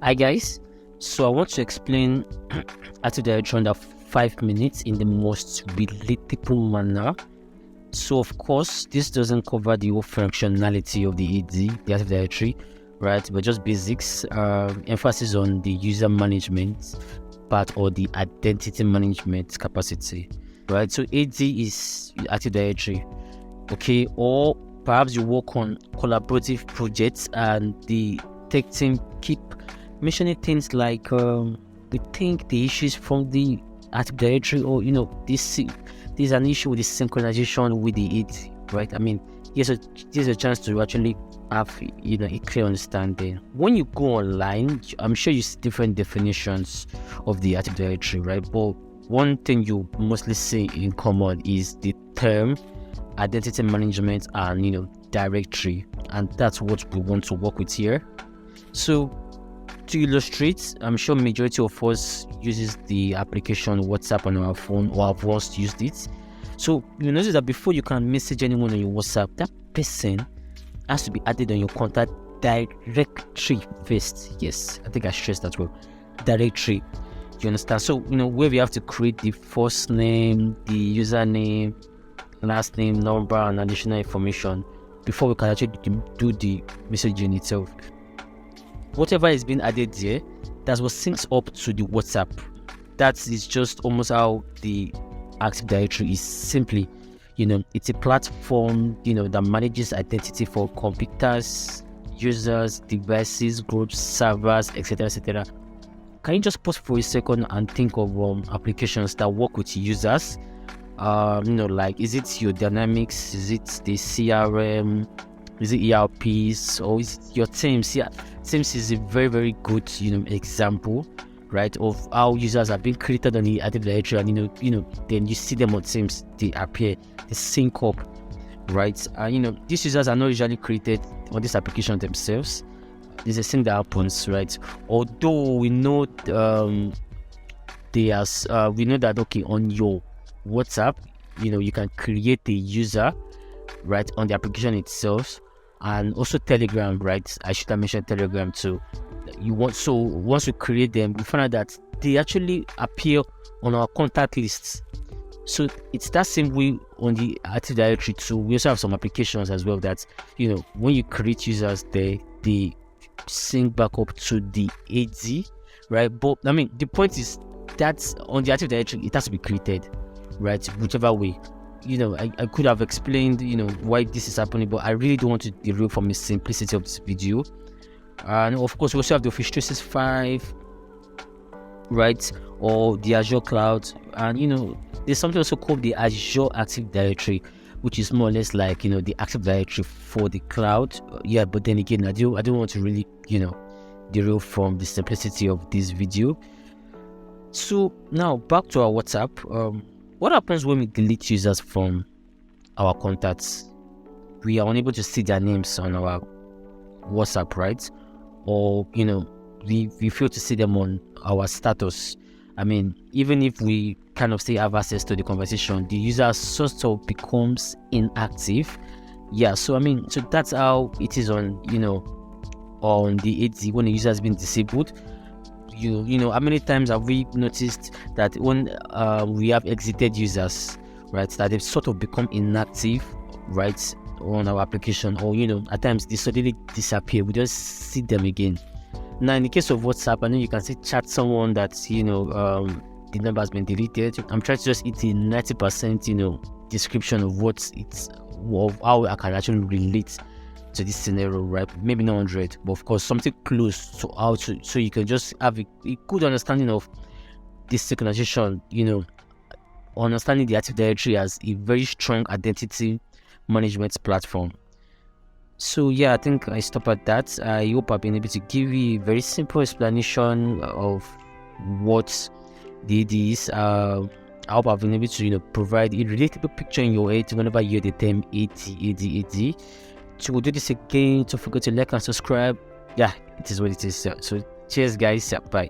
Hi guys, so I want to explain Active Directory under 5 minutes in the most relatable manner. So of course, this doesn't cover the whole functionality of the AD, the Active Directory, right? But just basics, emphasis on the user management part or the identity management capacity, right? So AD is Active Directory, okay? Or perhaps you work on collaborative projects and the tech team keep mentioning things like we think the issues from the Active Directory, or this is an issue with the synchronization with the AD, right? I mean, here's a chance to actually have a clear understanding. When you go online, I'm sure you see different definitions of the Active Directory, right? But one thing you mostly see in common is the term identity management and directory, and that's what we want to work with here. So to illustrate, I'm sure majority of us uses the application WhatsApp on our phone or have once used it. So you notice that before you can message anyone on your WhatsApp, that person has to be added on your contact directory first. Yes, I think I stressed that word. Directory. You understand? So where we have to create the first name, the username, last name, number, and additional information before we can actually do the messaging itself. Whatever is being added there, that's what syncs up to the WhatsApp. That is just almost how the Active Directory is. Simply, it's a platform, that manages identity for computers, users, devices, groups, servers, etc., etc. Can you just pause for a second and think of applications that work with users? Like, is it your Dynamics? Is it the CRM? Is it ERPs, or is it your Teams? Yeah, Teams is a very, very good, example, right, of how users are being created on the Active Directory, and then you see them on Teams, they appear, they sync up, right? These users are not usually created on this application themselves. There's a thing that happens, right? Although we know, we know that okay, on your WhatsApp, you can create a user, right, on the application itself, and also Telegram, right? I should have mentioned Telegram too. Once we create them, we find out that they actually appear on our contact lists. So it's that same way on the Active Directory too. We also have some applications as well that when you create users, they sync back up to the AD, right? But I mean, the point is that on the Active Directory, it has to be created, right? Whichever way. I could have explained, why this is happening, but I really don't want to derail from the simplicity of this video. And of course, we also have the Office 365, right, or the Azure Cloud, and there's something also called the Azure Active Directory, which is more or less like the Active Directory for the cloud. Yeah, but then again, I don't want to really derail from the simplicity of this video. So now back to our WhatsApp. What happens when we delete users from our contacts? We are unable to see their names on our WhatsApp, right? Or we fail to see them on our status. I mean, even if we kind of still have access to the conversation, the user sort of becomes inactive. Yeah, so that's how it is on on the AD when the user has been disabled. How many times have we noticed that when we have exited users, right, that they've sort of become inactive, right, on our application, or at times they suddenly disappear, we just see them again. Now in the case of WhatsApp, I know you can say chat someone that the number has been deleted. I'm trying to just hit a 90% description of how I can actually relate to this scenario, right? Maybe not 100, but of course something close to how to, so you can just have a good understanding of this synchronization, understanding the Active Directory as a very strong identity management platform. So yeah, I think I stop at that. I hope I've been able to give you a very simple explanation of what the AD is. I hope I've been able to provide a relatable picture in your head whenever you hear the term AD. So we'll do this again. Don't forget to like and subscribe. Yeah, it is what it is. So cheers guys. Yeah, bye.